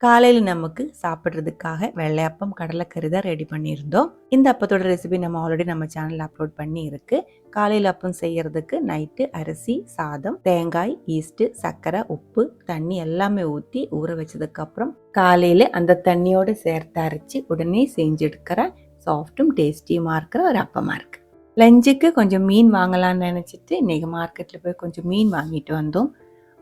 காலையில் நமக்கு சாப்பிட்றதுக்காக வெள்ளையப்பம் கடலைக்கறி தான் ரெடி பண்ணியிருந்தோம். இந்த அப்பத்தோட ரெசிபி நம்ம ஆல்ரெடி நம்ம சேனலில் அப்லோட் பண்ணி இருக்கு. காலையில் அப்பம் செய்யறதுக்கு நைட்டு அரிசி, சாதம், தேங்காய், ஈஸ்ட்டு, சர்க்கரை, உப்பு, தண்ணி எல்லாமே ஊற்றி ஊற வச்சதுக்கப்புறம் காலையில் அந்த தண்ணியோடு சேர்த்து அரைச்சி உடனே செஞ்சு எடுக்கிற சாஃப்ட்டும் டேஸ்டியுமாக இருக்கிற ஒரு அப்பமாக இருக்குது. லஞ்சுக்கு கொஞ்சம் மீன் வாங்கலாம்னு நினச்சிட்டு இன்றைக்கி மார்க்கெட்டில் போய் கொஞ்சம் மீன் வாங்கிட்டு வந்தோம்.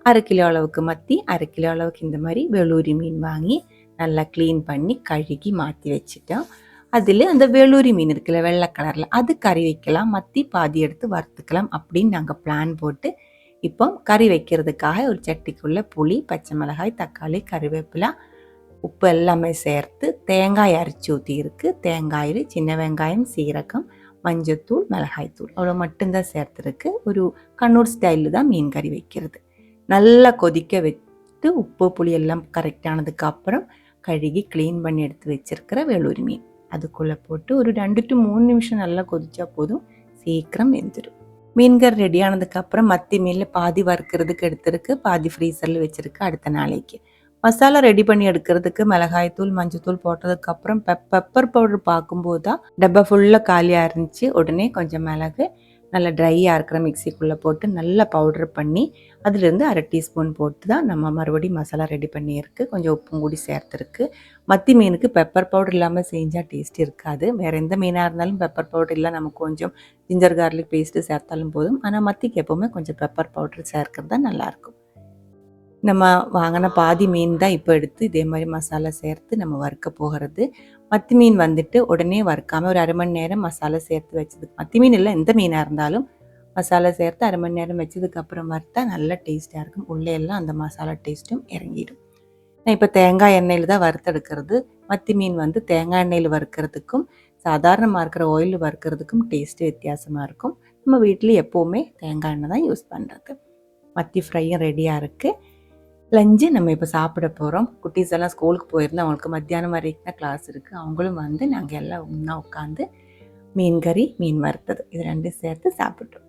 1/2 கிலோ அளவுக்கு மத்தி, 1/2 கிலோ அளவுக்கு இந்த மாதிரி வேளூரி மீன் வாங்கி நல்லா க்ளீன் பண்ணி கழுகி மாற்றி வச்சுட்டோம். அதில் அந்த வேளூரி மீன் இருக்குல்ல வெள்ளை கலரில், அது கறி வைக்கலாம், மத்தி பாதி எடுத்து வறுத்துக்கலாம் அப்படின்னு நாங்கள் பிளான் போட்டு இப்போ கறி வைக்கிறதுக்காக ஒரு சட்டிக்குள்ளே புளி, பச்சை மிளகாய், தக்காளி, கறிவேப்பிலை, உப்பு எல்லாமே சேர்த்து தேங்காய் அரைச்சி ஊற்றி இருக்குது. தேங்காயில் சின்ன வெங்காயம், சீரகம், மஞ்சத்தூள், மிளகாய்த்தூள் அவ்வளோ மட்டும்தான் சேர்த்துருக்கு. ஒரு கண்ணூர் ஸ்டைலில் தான் மீன் கறி வைக்கிறது. நல்லா கொதிக்க வச்சு உப்பு புளி எல்லாம் கரெக்டானதுக்கு அப்புறம் கழுகி க்ளீன் பண்ணி எடுத்து வச்சிருக்கிற வேளூரி மீன் அதுக்குள்ளே போட்டு ஒரு 2 to 3 நிமிஷம் நல்லா கொதிச்சா போதும், சீக்கிரம் வெந்துடும். மீன்கறி ரெடி ஆனதுக்கப்புறம் மத்தி மீனில் பாதி வறுக்கிறதுக்கு எடுத்துருக்கு, பாதி ஃப்ரீசரில் வச்சுருக்கு அடுத்த நாளைக்கு. மசாலா ரெடி பண்ணி எடுக்கிறதுக்கு மிளகாய்த்தூள், மஞ்சத்தூள் போட்டதுக்கப்புறம் பெப்பர் பவுடர் பார்க்கும்போது தான் டப்பா ஃபுல்லாக காலியாக இருந்துச்சு. உடனே கொஞ்சம் மிளகு நல்லா ட்ரையாக இருக்கிற மிக்சிக்குள்ளே போட்டு நல்லா பவுடர் பண்ணி அதுலேருந்து 1/2 டீஸ்பூன் போட்டு தான் நம்ம மறுபடியும் மசாலா ரெடி பண்ணியிருக்கு. கொஞ்சம் உப்பும் கூடி சேர்த்துருக்கு. மத்தி மீனுக்கு பெப்பர் பவுடர் இல்லாமல் செஞ்சால் டேஸ்ட் இருக்காது. வேறு எந்த மீனாக இருந்தாலும் பெப்பர் பவுடர் இல்லை, நமக்கு கொஞ்சம் ஜிஞ்சர் கார்லிக் பேஸ்ட்டு சேர்த்தாலும் போதும். ஆனால் மத்திக்கு எப்போவுமே கொஞ்சம் பெப்பர் பவுடர் சேர்க்கிறது தான் நல்லாயிருக்கும். நம்ம வாங்கின பாதி மீன் தான் இப்போ எடுத்து இதே மாதிரி மசாலா சேர்த்து நம்ம வறுக்க போகிறது. மத்தி மீன் வந்துட்டு உடனே வறுக்காமல் ஒரு 1/2 மணி நேரம் மசாலா சேர்த்து வச்சது. மத்தி மீன் இல்லை, எந்த மீனாக இருந்தாலும் மசாலா சேர்த்து 1/2 மணி நேரம் வச்சதுக்கப்புறம் வறுத்தா நல்ல டேஸ்ட்டாக இருக்கும். உள்ளே எல்லாம் அந்த மசாலா டேஸ்ட்டும் இறங்கிடும். நான் இப்போ தேங்காய் எண்ணெயில் தான் வறுத்தெடுக்கிறது. மத்தி மீன் வந்து தேங்காய் எண்ணெயில் வறுக்கிறதுக்கும் சாதாரணமாக இருக்கிற ஆயில் வறுக்கிறதுக்கும் டேஸ்ட்டு வித்தியாசமாக இருக்கும். நம்ம வீட்டில் எப்போவுமே தேங்காய் எண்ணெய் தான் யூஸ் பண்ணுறது. மத்தி ஃப்ரையும் ரெடியாக இருக்குது. லஞ்சு நம்ம இப்போ சாப்பிட போகிறோம். குட்டீஸ் எல்லாம் ஸ்கூலுக்கு போயிருந்தோம், அவங்களுக்கு மத்தியானம் வரைக்கும் தான் கிளாஸ் இருக்குது. அவங்களும் வந்து நாங்கள் எல்லாம் ஒன்றா உட்காந்து மீன் கறி, மீன் வறுத்தது இது 2 சேர்த்து சாப்பிட்டோம்.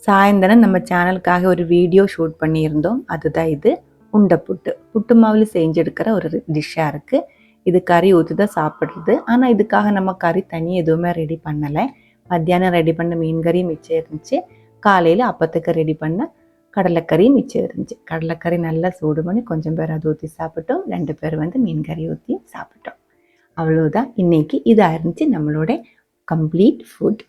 சாயந்தரம் நம்ம சேனலுக்காக ஒரு வீடியோ ஷூட் பண்ணியிருந்தோம். அதுதான் இது உண்டை புட்டு. புட்டு மாவில் செஞ்செடுக்கிற ஒரு டிஷ்ஷாக இருக்குது. இது கறி ஊற்றி தான் சாப்பிட்றது. ஆனால் இதுக்காக நம்ம கறி தனி எதுவுமே ரெடி பண்ணலை. மத்தியானம் ரெடி பண்ண மீன் கறி மிச்சம் இருந்துச்சு. காலையில் அப்பத்துக்கு ரெடி பண்ண கடலைக்கறி மிச்சம் இருந்துச்சு. கடலைக்கறி நல்லா சூடு பண்ணி கொஞ்சம் பேர் அதை ஊற்றி சாப்பிட்டோம். 2 பேர் வந்து மீன் கறி ஊற்றி சாப்பிட்டோம். அவ்வளோதான். இன்றைக்கி இதாக இருந்துச்சு நம்மளோட கம்ப்ளீட் ஃபுட்.